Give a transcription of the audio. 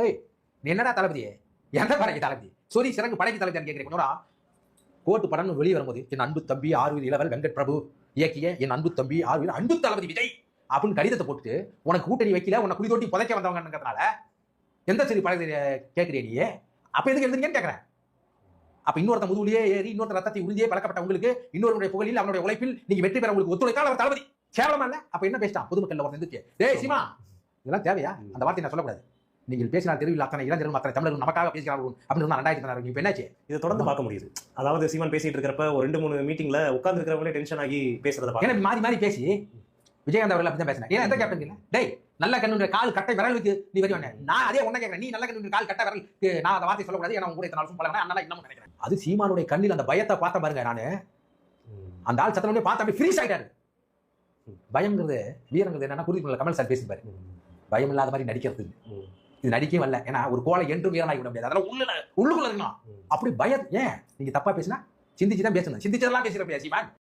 ஏய் நீ என்னடா தளபதி, எந்த படைக்கு தளபதி, சொரி சிறங்கு படைக்கு தளபதியான்னு கேட்கிறேன். கோட்டு படம்னு வெளியே வரும்போது என் அன்பு தம்பி ஆர்வீர் இளவல் வெங்கட் பிரபு இயக்கிய என் அன்பு தம்பி ஆர்வீர் அன்பு தளபதி விஜய் அப்படின்னு கடிதத்தை போட்டு உனக்கு கூட்டணி வைக்கல, உன்னை குடி தோட்டி புதைக்க வந்தவங்கிறதுனால எந்த சரி படத்தை கேட்கிறே நீ? அப்ப எதுக்கு எழுதுறீங்கன்னு கேட்கிறேன். அப்ப இன்னொருத்த முதுகுலியே ஏறி இன்னொருத்த ரத்தத்தை உறிஞ்சியே பழக்கப்பட்ட உங்களுக்கு இன்னொருடைய புகழில் அவனுடைய உழைப்பில் நீங்க வெற்றி பெற உங்களுக்கு ஒத்துழைத்தால் அவர் தளபதி கேவலமா இல்ல? அப்ப என்ன பேசிட்டான் பொதுமக்கள் ஒருத்தர் டேய் சீமா, இதெல்லாம் தேவையா? அந்த வார்த்தை நான் சொல்லக்கூடாது. நீங்கள் பேசினால் தெருவில் அத்தனை இளைஞர்கள் அத்தனை தமிழர்கள் நமக்காக பேசுகிறார்கள் அப்படின்னு 2016 இப்ப என்னாச்சு? இதை தொடர்ந்து பார்க்க முடியுது. அதாவது சீமான் பேசிட்டு இருக்கிறப்ப ஒரு 2-3 மீட்டிங்ல உட்கார்ந்து இருக்கிறவங்களே டென்ஷன் ஆகி பேசுறத ஏன்னா மாறி மாறி பேசி விஜயகாந்த் அவர்கள் அப்படிதான் பேசினேன். ஏன்னா எந்த கேப்டன் இல்லை டேய் நல்ல கண்ணுடைய கால் கட்டை விரலுக்கு நீ வரைய நான் அதே ஒன்ன கேட்கிறேன். நீ நல்ல கண்ணுடைய கால் கட்டை விரலுக்கு நான் அந்த வார்த்தை சொல்லக்கூடாது. ஏன்னா உங்க நாள் பழகினா அண்ணா இன்னமும் நினைக்கிறேன். அது சீமானுடைய கண்ணில் அந்த பயத்தை பார்த்த பாருங்க. நானு அந்த ஆள் சத்தனோட பார்த்து அப்படி ஃப்ரீஸ் ஆயிட்டாரு. பயங்கிறது வீரங்கிறது என்னன்னா புரியுது. கமல் சார் பேசிப்பாரு பயம் இல்லாத மாதிரி நடிக்கிறது. இது நடிக்கவே வரல. ஏன்னா ஒரு கோலை என்றும் வீரனாகி விட முடியாது. அதெல்லாம் உள்ளுக்குள்ள இருக்கணும். அப்படி பயம் ஏன் நீங்க தப்பா பேசினா சிந்திச்சுதான் பேசணும். சிந்திச்சதெல்லாம் பேசுற சீமான்.